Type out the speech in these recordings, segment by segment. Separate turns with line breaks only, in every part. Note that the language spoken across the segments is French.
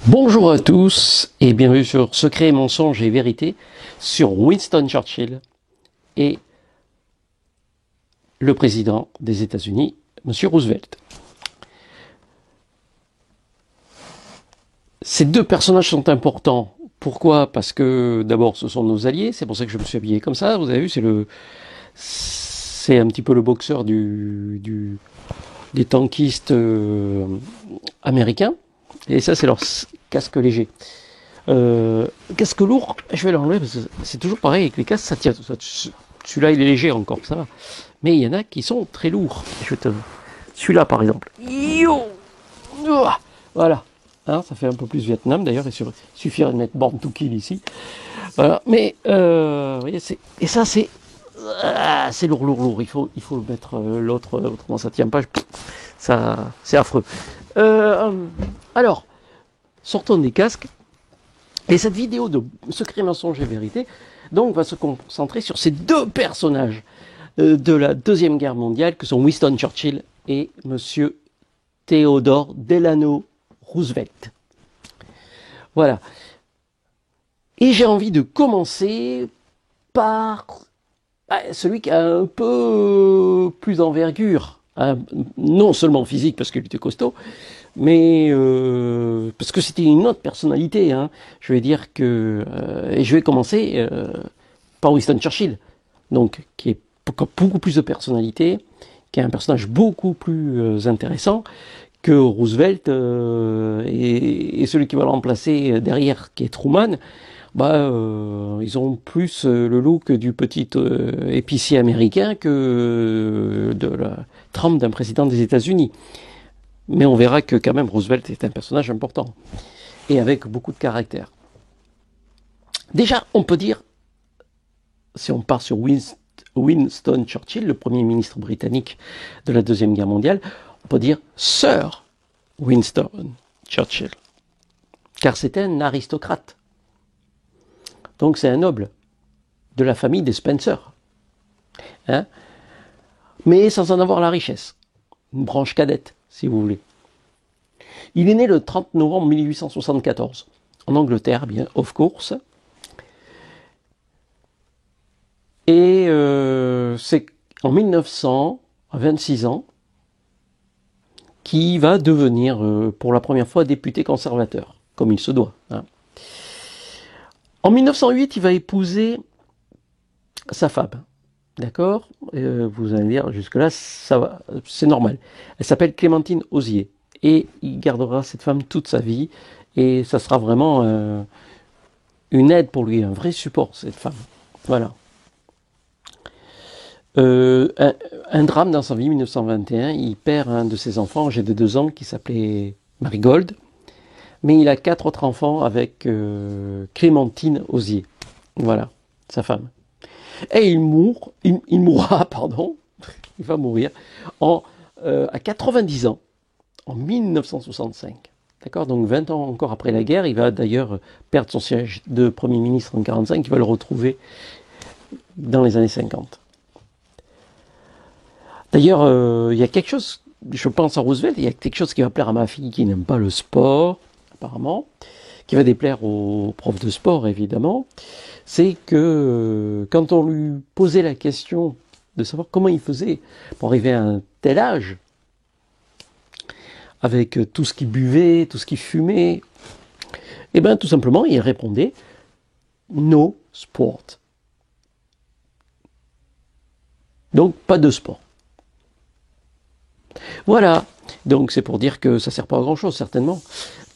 Bonjour à tous et bienvenue sur Secrets, mensonges et vérité sur Winston Churchill et le président des États-Unis, Monsieur Roosevelt. Ces deux personnages sont importants. Pourquoi? Parce que d'abord ce sont nos alliés, c'est pour ça que je me suis habillé comme ça. Vous avez vu, c'est un petit peu le boxeur des tankistes américains. Et ça, c'est leur casque léger. Casque lourd, je vais l'enlever parce que c'est toujours pareil avec les casques, ça tient. Celui-là, il est léger encore, ça va. Mais il y en a qui sont très lourds. Celui-là, par exemple. Yo, voilà. Hein, ça fait un peu plus Vietnam, d'ailleurs. Il suffirait de mettre Born to Kill ici. Voilà. Mais, voyez, et ça, c'est lourd. Il faut mettre l'autre, autrement ça tient pas. Ça, c'est affreux. Alors, sortons des casques. Et cette vidéo de Secrets, mensonges et vérité, donc, va se concentrer sur ces deux personnages de la Deuxième Guerre mondiale, que sont Winston Churchill et Monsieur Theodore Delano Roosevelt. Voilà. Et j'ai envie de commencer par celui qui a un peu plus d'envergure, hein, non seulement physique parce qu'il était costaud, mais parce que c'était une autre personnalité. Hein. Je vais dire que et je vais commencer par Winston Churchill, donc qui est beaucoup plus de personnalité, qui est un personnage beaucoup plus intéressant que Roosevelt et celui qui va le remplacer derrière, qui est Truman. Ils ont plus le look du petit épicier américain que de la trempe d'un président des États-Unis. Mais on verra que quand même Roosevelt est un personnage important et avec beaucoup de caractère. Déjà, on peut dire, si on part sur Winston Churchill, le premier ministre britannique de la Deuxième Guerre mondiale, on peut dire Sir Winston Churchill, car c'était un aristocrate. Donc c'est un noble de la famille des Spencer, hein, mais sans en avoir la richesse. Une branche cadette, si vous voulez. Il est né le 30 novembre 1874, en Angleterre, bien, of course. Et c'est en 1900, à 26 ans, qu'il va devenir, pour la première fois, député conservateur, comme il se doit. Hein. En 1908, il va épouser sa femme. D'accord, vous allez me dire, jusque-là, ça va, c'est normal. Elle s'appelle Clémentine Osier. Et il gardera cette femme toute sa vie. Et ça sera vraiment une aide pour lui, un vrai support, cette femme. Voilà. Un drame dans sa vie, 1921, il perd un de ses enfants, âgé de 2 ans, qui s'appelait Marigold. Mais il a 4 autres enfants avec Clémentine Osier. Voilà, sa femme. Et il mourra, pardon, il va mourir à 90 ans, en 1965. D'accord, donc 20 ans encore après la guerre, il va d'ailleurs perdre son siège de Premier ministre en 1945, il va le retrouver dans les années 50. D'ailleurs, il y a quelque chose, je pense à Roosevelt, il y a quelque chose qui va plaire à ma fille qui n'aime pas le sport, apparemment, qui va déplaire aux profs de sport, évidemment, c'est que quand on lui posait la question de savoir comment il faisait pour arriver à un tel âge, avec tout ce qu'il buvait, tout ce qu'il fumait, eh bien tout simplement, il répondait « no sport ». Donc, pas de sport. Voilà, donc c'est pour dire que ça ne sert pas à grand-chose, certainement.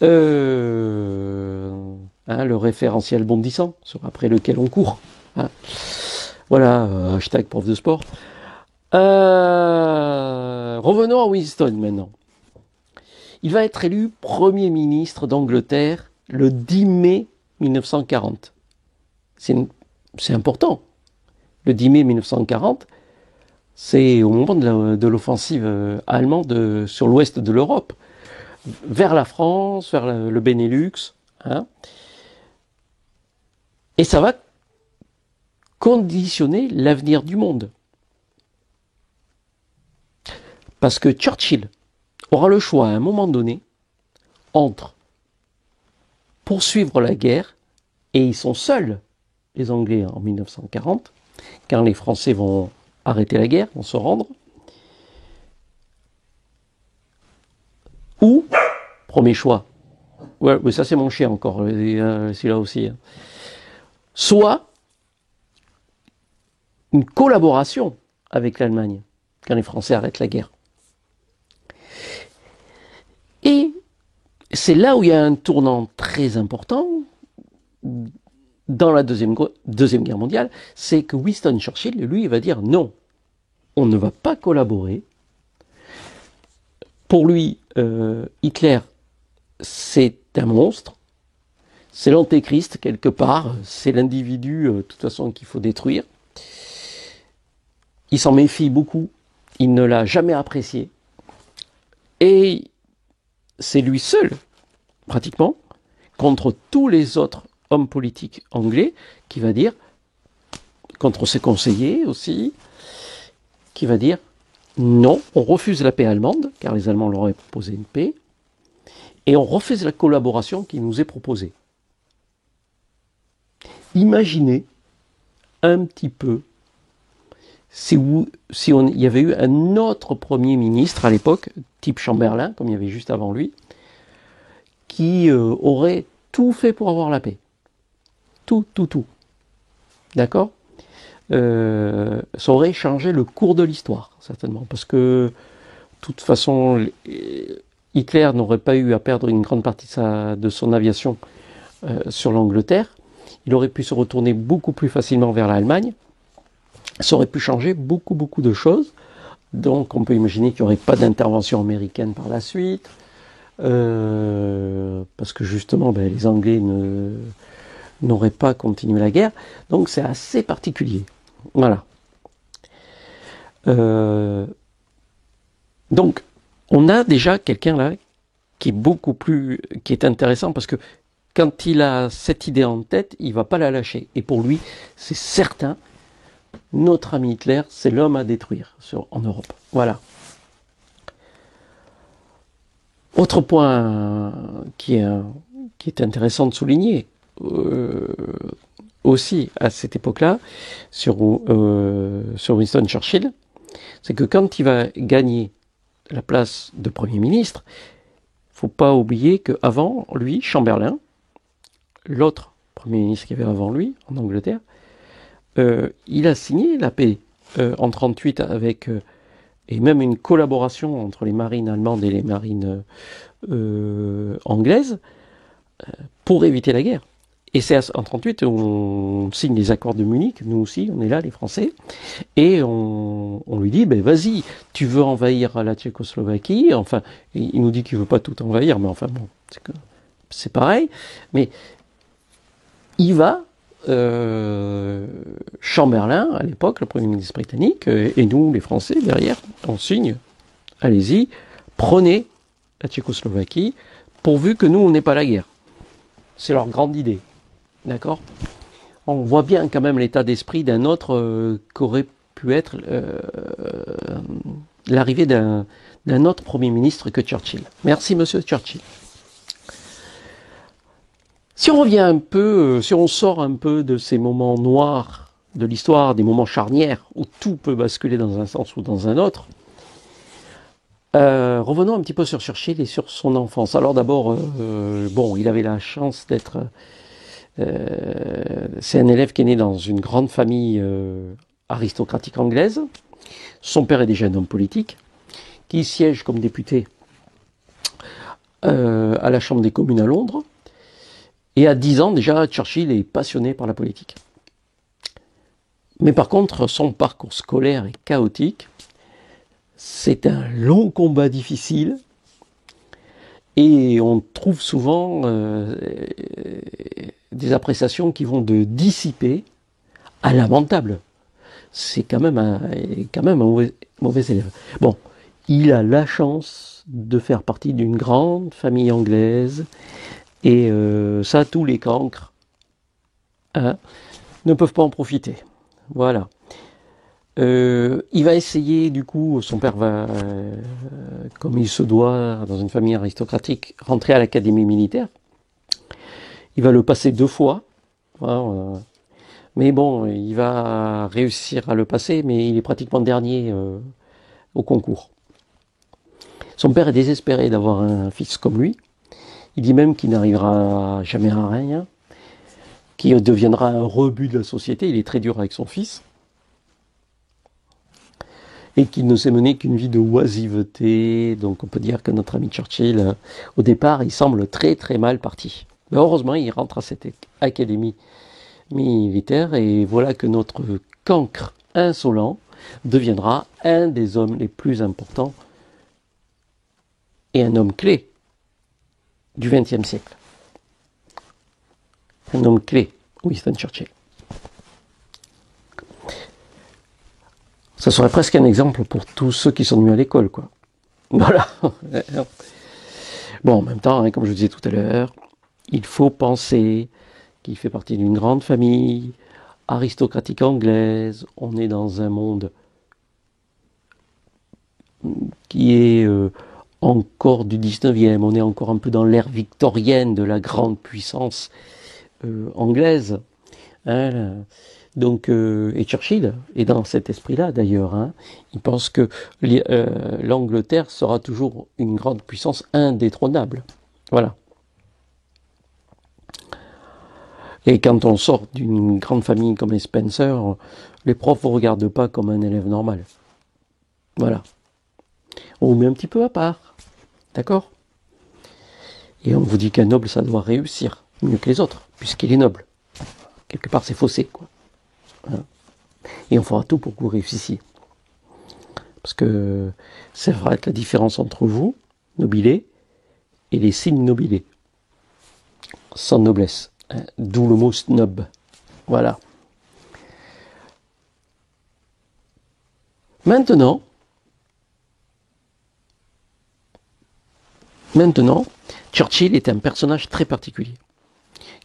Le référentiel bondissant, après lequel on court. Hein. Voilà, hashtag prof de sport. Revenons à Winston maintenant. Il va être élu Premier ministre d'Angleterre le 10 mai 1940. C'est important. Le 10 mai 1940, c'est au moment de l'offensive allemande sur l'ouest de l'Europe, vers la France, vers le Benelux. Hein. Et ça va conditionner l'avenir du monde. Parce que Churchill aura le choix à un moment donné entre poursuivre la guerre, et ils sont seuls, les Anglais, en 1940, quand les Français vont arrêter la guerre, vont se rendre. Ou, premier choix, ouais, mais ça c'est mon chien encore, celui-là aussi, hein. Soit une collaboration avec l'Allemagne, quand les Français arrêtent la guerre. Et c'est là où il y a un tournant très important dans la deuxième guerre mondiale, c'est que Winston Churchill, lui, il va dire non, on ne va pas collaborer. Pour lui, Hitler, c'est un monstre, c'est l'antéchrist quelque part, c'est l'individu, de toute façon, qu'il faut détruire. Il s'en méfie beaucoup, il ne l'a jamais apprécié. Et c'est lui seul, pratiquement, contre tous les autres hommes politiques anglais, qui va dire, contre ses conseillers aussi, qui va dire, non, on refuse la paix allemande, car les Allemands leur avaient proposé une paix, et on refuse la collaboration qui nous est proposée. Imaginez un petit peu si il y avait eu un autre Premier ministre à l'époque, type Chamberlain, comme il y avait juste avant lui, qui aurait tout fait pour avoir la paix. Tout. D'accord ? Ça aurait changé le cours de l'histoire, certainement. Parce que, de toute façon, Hitler n'aurait pas eu à perdre une grande partie de son aviation sur l'Angleterre. Il aurait pu se retourner beaucoup plus facilement vers l'Allemagne. Ça aurait pu changer beaucoup de choses. Donc on peut imaginer qu'il n'y aurait pas d'intervention américaine par la suite. Parce que justement, les Anglais n'auraient pas continué la guerre. Donc c'est assez particulier. Voilà. Donc on a déjà quelqu'un là qui est intéressant parce que quand il a cette idée en tête, il ne va pas la lâcher. Et pour lui, c'est certain, notre ami Hitler, c'est l'homme à détruire en Europe. Voilà. Autre point qui est intéressant de souligner, aussi à cette époque-là, sur Winston Churchill, c'est que quand il va gagner la place de Premier ministre, il ne faut pas oublier qu'avant lui, Chamberlain, l'autre Premier ministre qui avait avant lui, en Angleterre, il a signé la paix en 1938 avec, et même une collaboration entre les marines allemandes et les marines anglaises pour éviter la guerre. Et c'est en 1938 on signe les accords de Munich, nous aussi, on est là, les Français, et on lui dit, vas-y, tu veux envahir la Tchécoslovaquie, enfin, il nous dit qu'il veut pas tout envahir, mais enfin bon, c'est pareil, mais il va, Chamberlain, à l'époque, le Premier ministre britannique, et nous, les Français, derrière, on signe, allez-y, prenez la Tchécoslovaquie, pourvu que nous, on n'ait pas la guerre. C'est leur grande idée. D'accord ? On voit bien quand même l'état d'esprit d'un autre qu'aurait pu être l'arrivée d'un autre Premier ministre que Churchill. Merci, Monsieur Churchill. Si on revient un peu, si on sort un peu de ces moments noirs de l'histoire, des moments charnières où tout peut basculer dans un sens ou dans un autre, revenons un petit peu sur Churchill et sur son enfance. Alors d'abord, il avait la chance d'être... c'est un élève qui est né dans une grande famille aristocratique anglaise. Son père est déjà un homme politique qui siège comme député à la Chambre des communes à Londres. Et à 10 ans, déjà, Churchill est passionné par la politique. Mais par contre, son parcours scolaire est chaotique. C'est un long combat difficile. Et on trouve souvent des appréciations qui vont de dissipé à lamentable. C'est quand même un mauvais élève. Bon, il a la chance de faire partie d'une grande famille anglaise. Et ça, tous les cancres ne peuvent pas en profiter. Voilà. Il va essayer, du coup, son père va, comme il se doit, dans une famille aristocratique, rentrer à l'académie militaire. Il va le passer 2 fois. Hein, mais bon, il va réussir à le passer, mais il est pratiquement dernier au concours. Son père est désespéré d'avoir un fils comme lui. Il dit même qu'il n'arrivera jamais à rien, qu'il deviendra un rebut de la société. Il est très dur avec son fils. Et qu'il ne s'est mené qu'une vie de oisiveté. Donc on peut dire que notre ami Churchill, au départ, il semble très très mal parti. Mais heureusement, il rentre à cette académie militaire et voilà que notre cancre insolent deviendra un des hommes les plus importants et un homme clé du XXe siècle. Un homme clé, Winston Churchill. Ça serait presque un exemple pour tous ceux qui sont venus à l'école, quoi. Voilà. Bon, en même temps, hein, comme je vous disais tout à l'heure, il faut penser qu'il fait partie d'une grande famille aristocratique anglaise. On est dans un monde qui est encore du 19e. On est encore un peu dans l'ère victorienne de la grande puissance anglaise. Hein, donc, et Churchill est dans cet esprit-là d'ailleurs. Hein. Il pense que l'Angleterre sera toujours une grande puissance indétrônable. Voilà. Et quand on sort d'une grande famille comme les Spencer, les profs ne vous regardent pas comme un élève normal. Voilà. On vous met un petit peu à part. D'accord? Et on vous dit qu'un noble, ça doit réussir mieux que les autres, puisqu'il est noble. Quelque part, c'est faussé, quoi. Hein? Et on fera tout pour que vous réussissiez. Parce que ça va être la différence entre vous, nobilés, et les signes nobilés. Sans noblesse. Hein? D'où le mot snob. Voilà. Maintenant, Churchill est un personnage très particulier.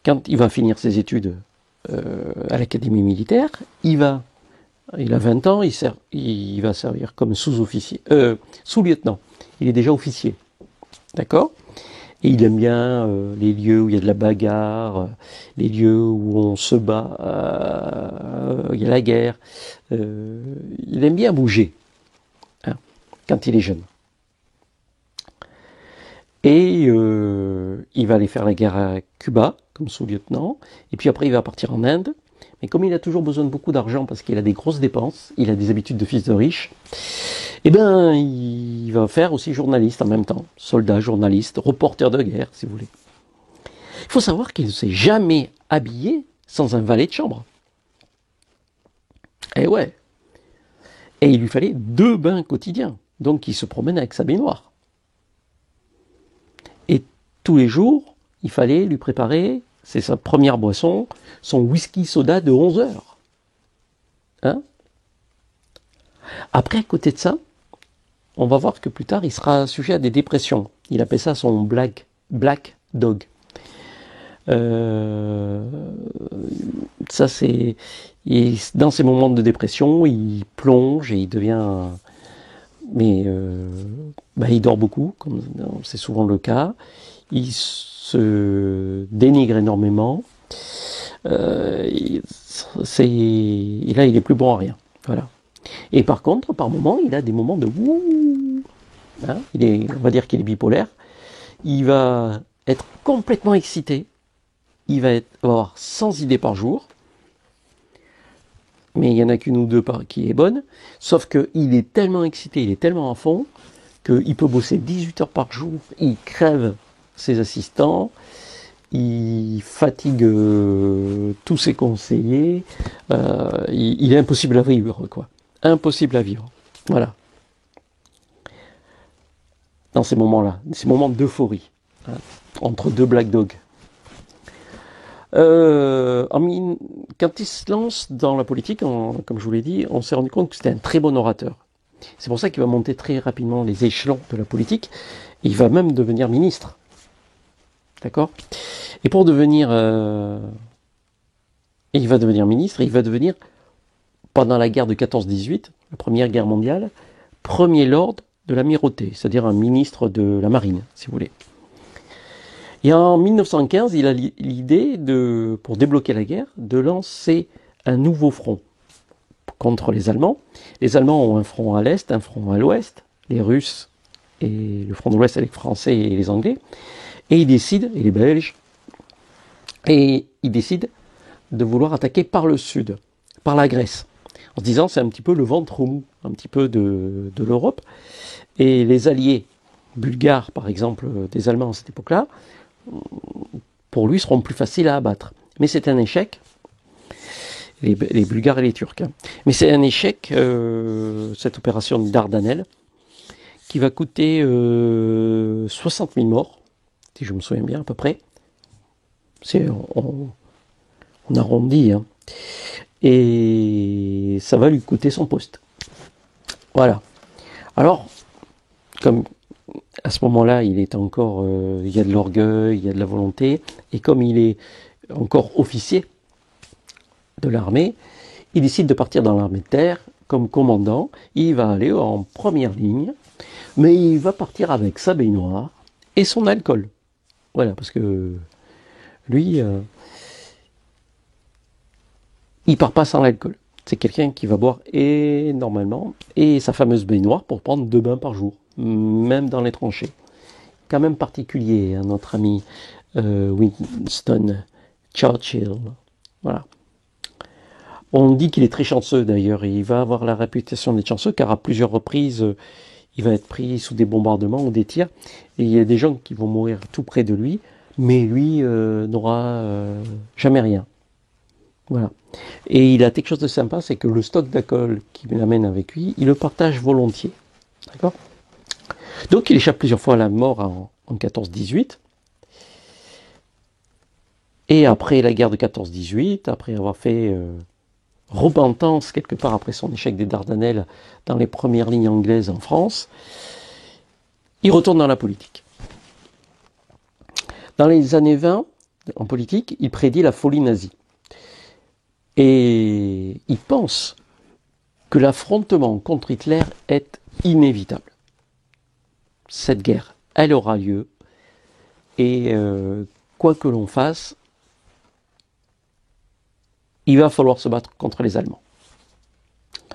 Quand il va finir ses études à l'académie militaire, il a 20 ans, il va servir comme sous-officier, sous-lieutenant. Il est déjà officier, d'accord? Et il aime bien les lieux où il y a de la bagarre, les lieux où on se bat, il y a la guerre. Il aime bien bouger, hein, quand il est jeune. Et il va aller faire la guerre à Cuba, comme sous-lieutenant, et puis après il va partir en Inde. Mais comme il a toujours besoin de beaucoup d'argent parce qu'il a des grosses dépenses, il a des habitudes de fils de riche, eh ben il va faire aussi journaliste en même temps. Soldat, journaliste, reporter de guerre, si vous voulez. Il faut savoir qu'il ne s'est jamais habillé sans un valet de chambre. Eh ouais. Et il lui fallait 2 bains quotidiens. Donc il se promène avec sa baignoire. Et tous les jours, il fallait lui préparer, c'est sa première boisson, son whisky soda de 11 heures. Hein? Après, à côté de ça, on va voir que plus tard, il sera sujet à des dépressions. Il appelle ça son black dog. Ça, c'est... Dans ces moments de dépression, il plonge et il devient... Mais il dort beaucoup, comme c'est souvent le cas. Il se dénigre énormément. Et là, il est plus bon à rien. Voilà. Et par contre, par moments, il a des moments de wouh. Hein, on va dire qu'il est bipolaire. Il va être complètement excité. Il va avoir 100 idées par jour. Mais il n'y en a qu'une ou deux qui est bonne. Sauf qu'il est tellement excité, il est tellement à fond, qu'il peut bosser 18 heures par jour. Il crève ses assistants. Il fatigue tous ses conseillers. Il est impossible à vivre, quoi. Impossible à vivre. Voilà. Dans ces moments-là, ces moments d'euphorie, hein, entre 2 black dogs. Quand il se lance dans la politique, comme je vous l'ai dit, on s'est rendu compte que c'était un très bon orateur. C'est pour ça qu'il va monter très rapidement les échelons de la politique. Et il va même devenir ministre. D'accord ? Et pour devenir... il va devenir ministre, et il va devenir, pendant la guerre de 14-18, la première guerre mondiale, premier lord de l'amirauté, c'est-à-dire un ministre de la marine, si vous voulez. Et en 1915, il a l'idée pour débloquer la guerre, de lancer un nouveau front contre les Allemands. Les Allemands ont un front à l'est, un front à l'ouest, les Russes et le front de l'ouest avec les Français et les Anglais. Et ils décident, et les Belges, et ils décident de vouloir attaquer par le sud, par la Grèce, en se disant c'est un petit peu le ventre mou, un petit peu de l'Europe. Et les alliés bulgares, par exemple, des Allemands à cette époque-là, pour lui, seront plus faciles à abattre. Mais c'est un échec, les Bulgares et les Turcs. Hein. Mais c'est un échec, cette opération Dardanelles, qui va coûter 60 000 morts, si je me souviens bien à peu près. On arrondit, hein. Et ça va lui coûter son poste. Voilà. Alors, comme à ce moment-là, il est encore, il y a de l'orgueil, il y a de la volonté, et comme il est encore officier de l'armée, il décide de partir dans l'armée de terre comme commandant. Il va aller en première ligne, mais il va partir avec sa baignoire et son alcool. Voilà, parce que lui, il part pas sans l'alcool. C'est quelqu'un qui va boire énormément, et sa fameuse baignoire pour prendre 2 bains par jour, même dans les tranchées. Quand même particulier, hein, notre ami Winston Churchill. Voilà. On dit qu'il est très chanceux d'ailleurs, et il va avoir la réputation d'être chanceux, car à plusieurs reprises, il va être pris sous des bombardements ou des tirs, et il y a des gens qui vont mourir tout près de lui, mais lui n'aura jamais rien. Voilà. Et il a quelque chose de sympa, c'est que le stock d'alcool qu'il amène avec lui, il le partage volontiers. D'accord ? Donc il échappe plusieurs fois à la mort en 14-18. Et après la guerre de 14-18, après avoir fait repentance quelque part après son échec des Dardanelles dans les premières lignes anglaises en France, il retourne dans la politique. Dans les années 20, en politique, il prédit la folie nazie. Et il pense que l'affrontement contre Hitler est inévitable. Cette guerre, elle aura lieu, et quoi que l'on fasse, il va falloir se battre contre les Allemands.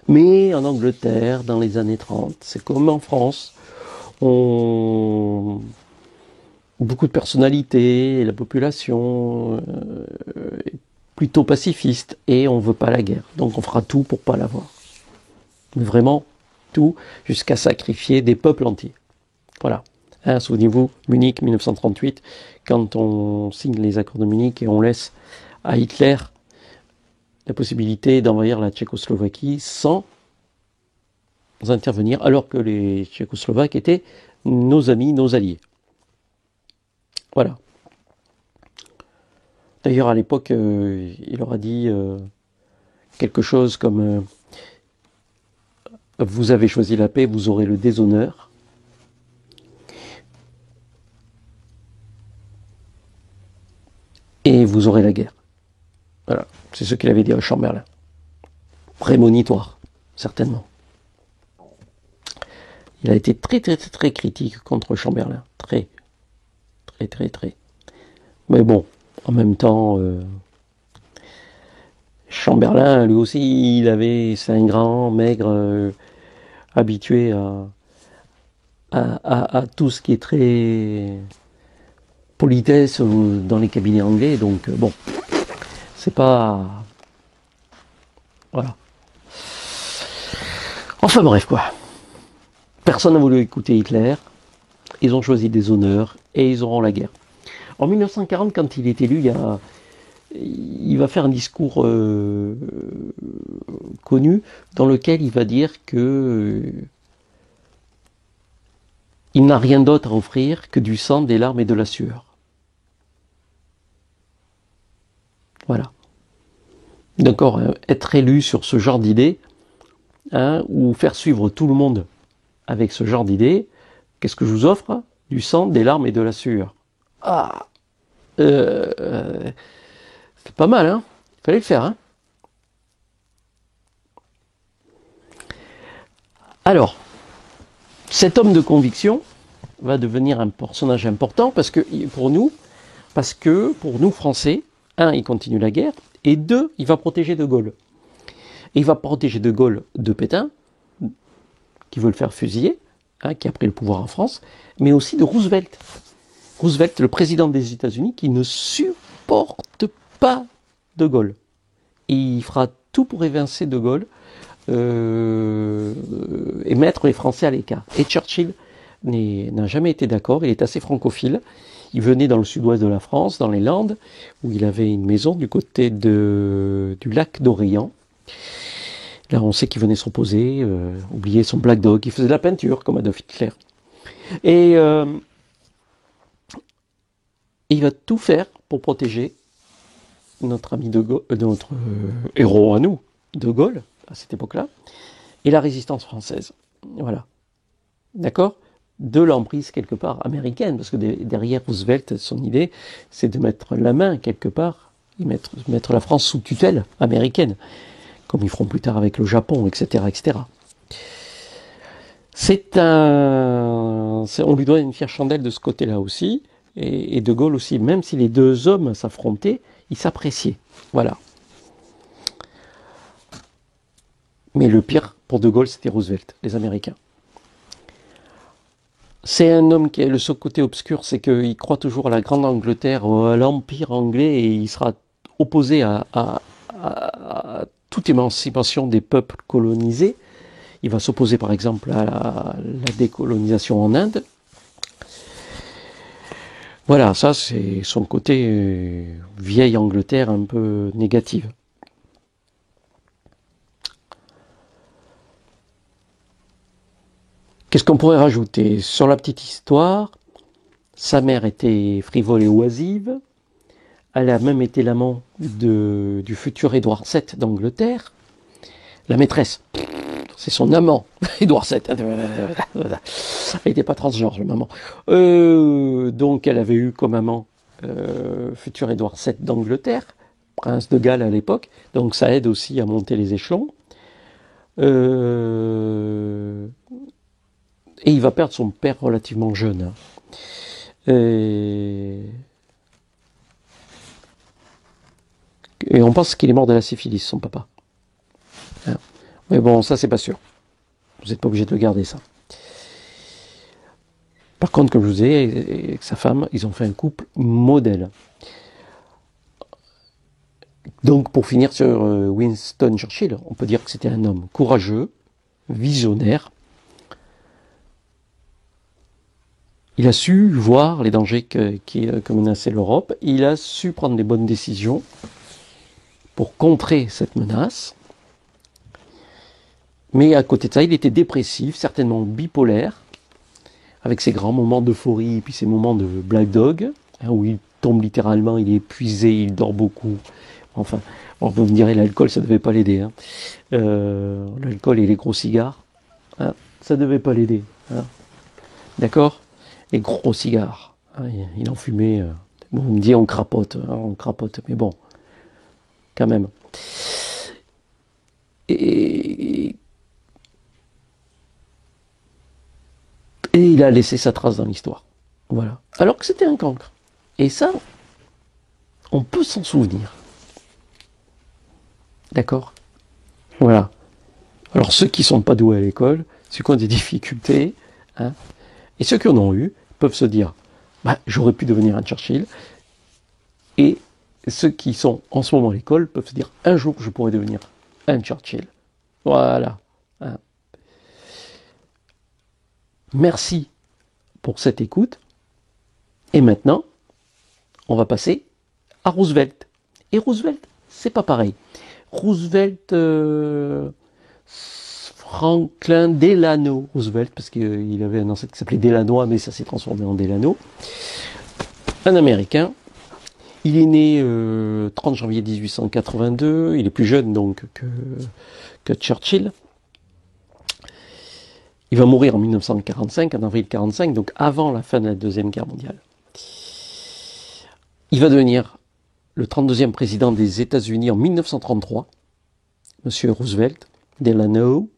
Mais en Angleterre, dans les années 30, c'est comme en France, beaucoup de personnalités, la population est plutôt pacifiste, et on veut pas la guerre. Donc on fera tout pour pas l'avoir. Mais vraiment tout, jusqu'à sacrifier des peuples entiers. Voilà. Hein, souvenez-vous, Munich 1938, quand on signe les accords de Munich et on laisse à Hitler la possibilité d'envahir la Tchécoslovaquie sans intervenir, alors que les Tchécoslovaques étaient nos amis, nos alliés. Voilà. D'ailleurs, à l'époque, il leur a dit quelque chose comme vous avez choisi la paix, vous aurez le déshonneur. Et vous aurez la guerre. Voilà. C'est ce qu'il avait dit à Chamberlain. Prémonitoire, certainement. Il a été très critique contre Chamberlain. Très. Mais bon, en même temps, Chamberlain, lui aussi, c'est un grand, maigre, habitué à tout ce qui est très politesse dans les cabinets anglais. Donc, bon, c'est pas... Voilà. Enfin bref, quoi. Personne n'a voulu écouter Hitler. Ils ont choisi des honneurs et ils auront la guerre. En 1940, quand il est élu, il va faire un discours connu dans lequel il va dire que il n'a rien d'autre à offrir que du sang, des larmes et de la sueur. Voilà. D'accord, être élu sur ce genre d'idée, hein, ou faire suivre tout le monde avec ce genre d'idée, qu'est-ce que je vous offre? Du sang, des larmes et de la sueur. Ah, c'est pas mal, hein. Il fallait le faire, hein. Alors, cet homme de conviction va devenir un personnage important parce que pour nous, Parce que, pour nous Français, un, il continue la guerre, et deux, il va protéger De Gaulle. Et il va protéger De Gaulle de Pétain, qui veut le faire fusiller, hein, qui a pris le pouvoir en France, mais aussi de Roosevelt. Roosevelt, le président des États-Unis, qui ne supporte pas De Gaulle. Et il fera tout pour évincer De Gaulle et mettre les Français à l'écart. Et Churchill n'a jamais été d'accord, il est assez francophile. Il venait dans le sud-ouest de la France, dans les Landes, où il avait une maison du côté du lac d'Orient. Là, on sait qu'il venait se reposer, oublier son Black Dog. Il faisait de la peinture, comme Adolf Hitler. Et il va tout faire pour protéger notre ami De Gaulle, notre héros à nous, De Gaulle, à cette époque-là, et la résistance française. Voilà. D'accord ? De l'emprise quelque part américaine, parce que derrière Roosevelt, son idée, c'est de mettre la main quelque part, et mettre la France sous tutelle américaine, comme ils feront plus tard avec le Japon, etc., etc. On lui doit une fière chandelle de ce côté-là aussi, et De Gaulle aussi, même si les deux hommes s'affrontaient, ils s'appréciaient. Voilà. Mais le pire pour De Gaulle, c'était Roosevelt, les Américains. C'est un homme qui a le seul côté obscur, c'est qu'il croit toujours à la grande Angleterre, à l'empire anglais, et il sera opposé à toute émancipation des peuples colonisés. Il va s'opposer par exemple à la décolonisation en Inde. Voilà, ça c'est son côté vieille Angleterre un peu négative. Qu'est-ce qu'on pourrait rajouter? Sur la petite histoire, sa mère était frivole et oisive. Elle a même été l'amant du futur Édouard VII d'Angleterre. La maîtresse, c'est son amant, Édouard VII. Elle n'était pas transgenre, le maman. Donc elle avait eu comme amant futur Édouard VII d'Angleterre, prince de Galles à l'époque. Donc ça aide aussi à monter les échelons. Et il va perdre son père relativement jeune. Et on pense qu'il est mort de la syphilis, son papa. Mais bon, ça c'est pas sûr. Vous n'êtes pas obligé de le garder, ça. Par contre, comme je vous ai dit, avec sa femme, ils ont fait un couple modèle. Donc, pour finir sur Winston Churchill, on peut dire que c'était un homme courageux, visionnaire. Il a su voir les dangers qui menaçaient l'Europe. Il a su prendre les bonnes décisions pour contrer cette menace. Mais à côté de ça, il était dépressif, certainement bipolaire, avec ses grands moments d'euphorie et puis ses moments de Black Dog, hein, où il tombe littéralement, il est épuisé, il dort beaucoup. Enfin, vous me direz, l'alcool, ça ne devait pas l'aider. Hein. L'alcool et les gros cigares, hein, ça ne devait pas l'aider. Hein. D'accord ? Les gros cigares. Hein, il en fumait. Bon, on me dit on crapote, mais bon, quand même. Et il a laissé sa trace dans l'histoire. Voilà. Alors que c'était un cancre. Et ça, on peut s'en souvenir. D'accord ? Voilà. Alors ceux qui sont pas doués à l'école, ceux qui ont des difficultés, hein, et ceux qui en ont eu, peuvent se dire, bah, j'aurais pu devenir un Churchill. Et ceux qui sont en ce moment à l'école peuvent se dire, un jour je pourrais devenir un Churchill. Voilà. Hein. Merci pour cette écoute. Et maintenant, on va passer à Roosevelt. Et Roosevelt, c'est pas pareil. Roosevelt, Franklin Delano Roosevelt, parce qu'il avait un ancêtre qui s'appelait Delanois, mais ça s'est transformé en Delano. Un Américain. Il est né 30 janvier 1882. Il est plus jeune donc que Churchill. Il va mourir en 1945, en avril 1945, donc avant la fin de la Deuxième Guerre mondiale. Il va devenir le 32e président des États-Unis en 1933, Monsieur Roosevelt, Delano.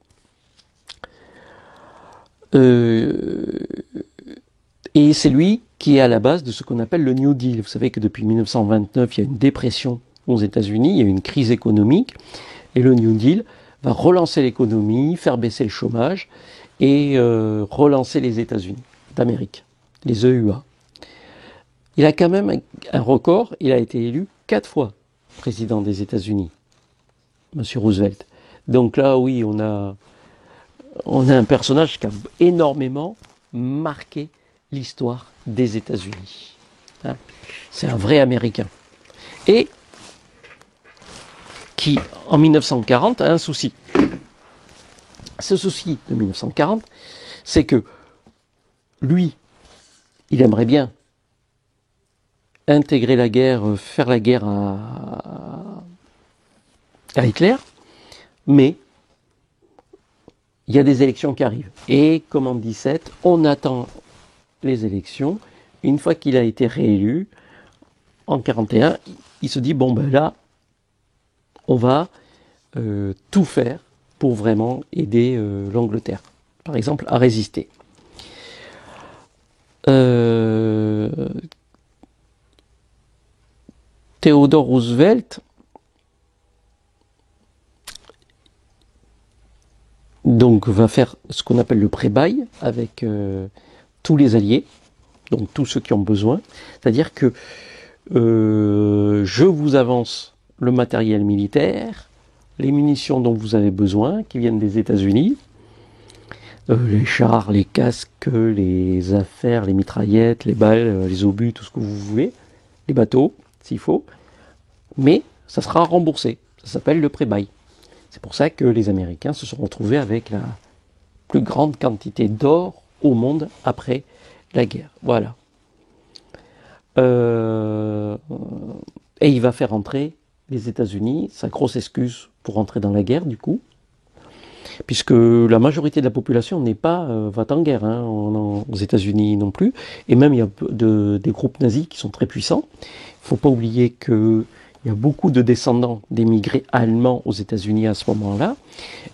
Et c'est lui qui est à la base de ce qu'on appelle le New Deal. Vous savez que depuis 1929, il y a une dépression aux États-Unis, il y a une crise économique, et le New Deal va relancer l'économie, faire baisser le chômage, et relancer les États-Unis d'Amérique, les EUA. Il a quand même un record, il a été élu 4 fois président des États-Unis, Monsieur Roosevelt. Donc là, oui, on a un personnage qui a énormément marqué l'histoire des États-Unis. Hein, c'est un vrai Américain. Et qui, en 1940, a un souci. Ce souci de 1940, c'est que lui, il aimerait bien intégrer la guerre, faire la guerre à Hitler, mais il y a des élections qui arrivent. Et comme en 17, on attend les élections. Une fois qu'il a été réélu, en 41, il se dit, bon ben là, on va tout faire pour vraiment aider l'Angleterre, par exemple, à résister. Theodore Roosevelt, donc, va faire ce qu'on appelle le pré-bail avec tous les alliés, donc tous ceux qui ont besoin. C'est-à-dire que je vous avance le matériel militaire, les munitions dont vous avez besoin, qui viennent des États-Unis, les chars, les casques, les affaires, les mitraillettes, les balles, les obus, tout ce que vous voulez, les bateaux, s'il faut, mais ça sera remboursé. Ça s'appelle le pré-bail. C'est pour ça que les Américains se sont retrouvés avec la plus grande quantité d'or au monde après la guerre. Voilà. Et il va faire entrer les États-Unis, sa grosse excuse pour entrer dans la guerre, du coup, puisque la majorité de la population n'est pas va-t-en-guerre hein, aux États-Unis non plus, et même il y a des groupes nazis qui sont très puissants. Il ne faut pas oublier que il y a beaucoup de descendants d'émigrés allemands aux États-Unis à ce moment-là,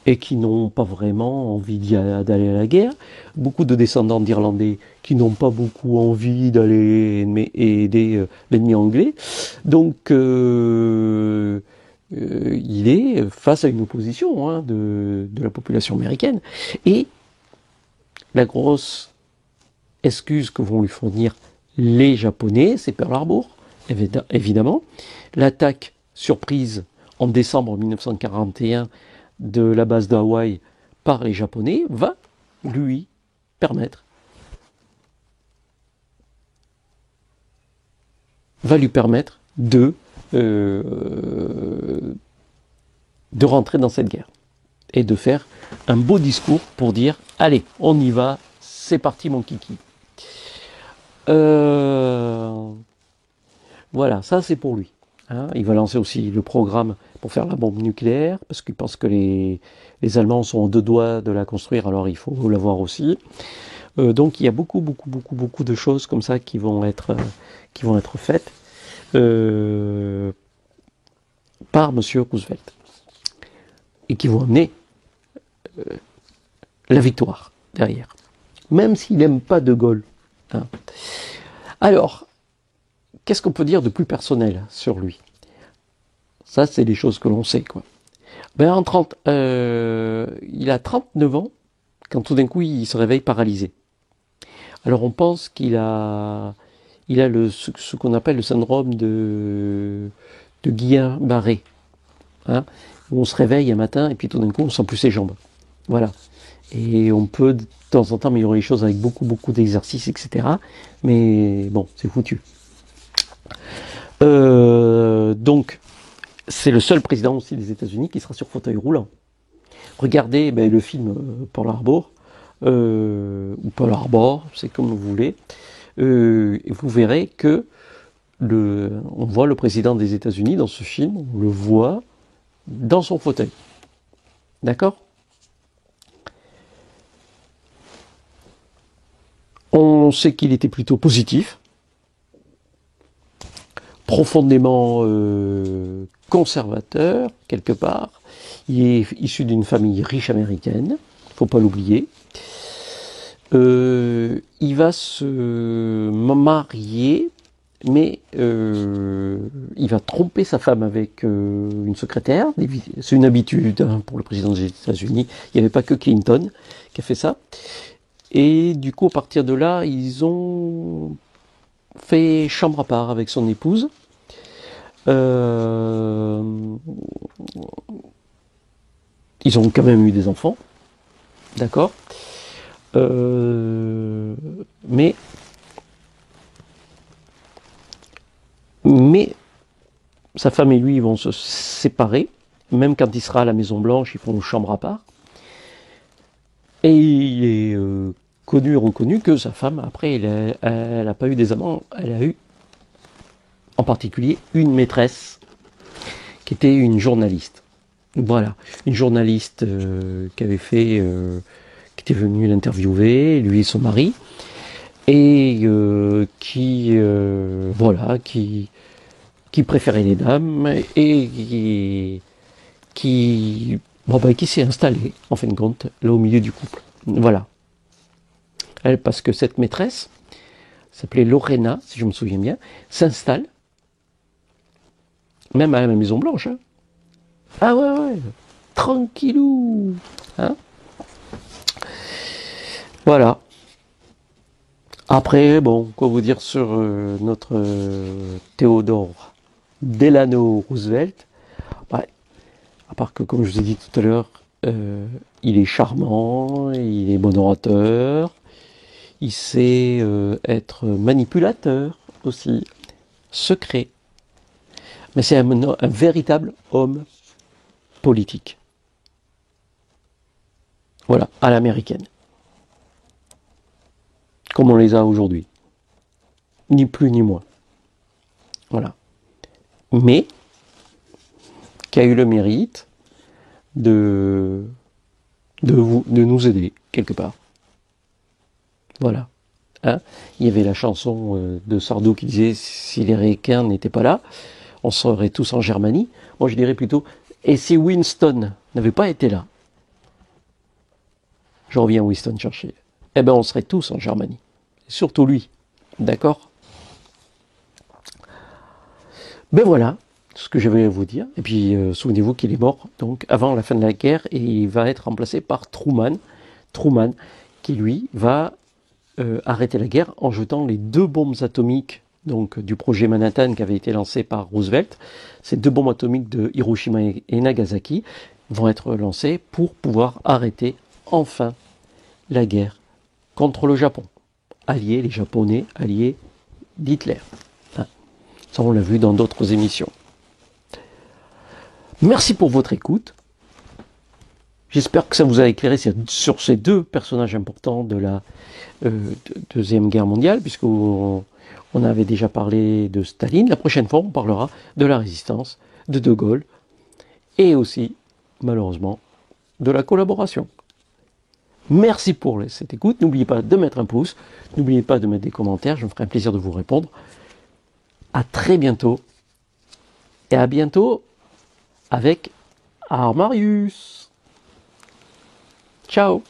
et qui n'ont pas vraiment envie d'aller à la guerre. Beaucoup de descendants d'Irlandais qui n'ont pas beaucoup envie d'aller aider l'ennemi anglais. Donc, il est face à une opposition hein, de la population américaine. Et la grosse excuse que vont lui fournir les Japonais, c'est Pearl Harbor, évidemment. L'attaque surprise en décembre 1941 de la base d'Hawaï par les Japonais va lui permettre de rentrer dans cette guerre et de faire un beau discours pour dire allez, on y va, c'est parti mon kiki. Voilà, ça c'est pour lui. Hein. Il va lancer aussi le programme pour faire la bombe nucléaire, parce qu'il pense que les Allemands sont aux 2 doigts de la construire, alors il faut l'avoir aussi. Donc il y a beaucoup de choses comme ça qui vont être faites par Monsieur Roosevelt et qui vont amener la victoire derrière, même s'il n'aime pas De Gaulle. Hein. Alors, qu'est-ce qu'on peut dire de plus personnel sur lui? Ça, c'est des choses que l'on sait, quoi. Ben, il a 39 ans, quand tout d'un coup, il se réveille paralysé. Alors, on pense qu'il a ce qu'on appelle le syndrome de Guillain-Barré. Hein, où on se réveille un matin, et puis tout d'un coup, on sent plus ses jambes. Voilà. Et on peut, de temps en temps, améliorer les choses avec beaucoup d'exercices, etc. Mais bon, c'est foutu. Donc, c'est le seul président aussi des États-Unis qui sera sur fauteuil roulant. Regardez le film Pearl Harbor, ou Pearl Harbor, c'est comme vous voulez, et vous verrez que on voit le président des États-Unis dans ce film, on le voit dans son fauteuil. D'accord ? On sait qu'il était plutôt positif, profondément conservateur, quelque part. Il est issu d'une famille riche américaine, il ne faut pas l'oublier. Il va se marier, mais il va tromper sa femme avec une secrétaire. C'est une habitude hein, pour le président des États-Unis. Il n'y avait pas que Clinton qui a fait ça. Et du coup, à partir de là, ils ont fait chambre à part avec son épouse. Ils ont quand même eu des enfants, d'accord. Euh, mais mais sa femme et lui ils vont se séparer, même quand il sera à la Maison Blanche, ils font une chambre à part. Et il est connu et reconnu que sa femme, après, elle a pas eu des amants, elle a eu en particulier une maîtresse qui était une journaliste. Voilà, une journaliste qui avait fait, qui était venue l'interviewer, lui et son mari, et voilà, qui préférait les dames et qui s'est installée en fin de compte là au milieu du couple. Voilà. Elle, parce que cette maîtresse s'appelait Lorena, si je me souviens bien, s'installe même à la Maison Blanche. Hein. Ah ouais, tranquillou. Hein. Voilà. Après, bon, quoi vous dire sur notre Theodore Delano Roosevelt. Bah, à part que, comme je vous ai dit tout à l'heure, il est charmant, il est bon orateur, il sait être manipulateur aussi, secret. Mais c'est un véritable homme politique. Voilà, à l'américaine. Comme on les a aujourd'hui. Ni plus ni moins. Voilà. Mais, qui a eu le mérite de nous aider, quelque part. Voilà. Hein, il y avait la chanson de Sardou qui disait « Si les Ricains n'étaient pas là, on serait tous en Germanie ». Moi, je dirais plutôt « Et si Winston n'avait pas été là ?» Je reviens à Winston Churchill. Eh ben, on serait tous en Germanie. Surtout lui. D'accord ? Ben voilà ce que j'avais à vous dire. Et puis, souvenez-vous qu'il est mort donc avant la fin de la guerre et il va être remplacé par Truman. Truman, qui lui va arrêter la guerre en jetant les 2 bombes atomiques donc du projet Manhattan qui avait été lancé par Roosevelt. Ces 2 bombes atomiques de Hiroshima et Nagasaki vont être lancées pour pouvoir arrêter enfin la guerre contre le Japon. Alliés, les Japonais, alliés d'Hitler. Hein. Ça, on l'a vu dans d'autres émissions. Merci pour votre écoute. J'espère que ça vous a éclairé sur ces 2 personnages importants de la Deuxième Guerre mondiale, puisqu'on avait déjà parlé de Staline. La prochaine fois, on parlera de la résistance, de Gaulle, et aussi, malheureusement, de la collaboration. Merci pour cette écoute. N'oubliez pas de mettre un pouce, n'oubliez pas de mettre des commentaires, je me ferai un plaisir de vous répondre. À très bientôt, et à bientôt avec Armarius. Ciao.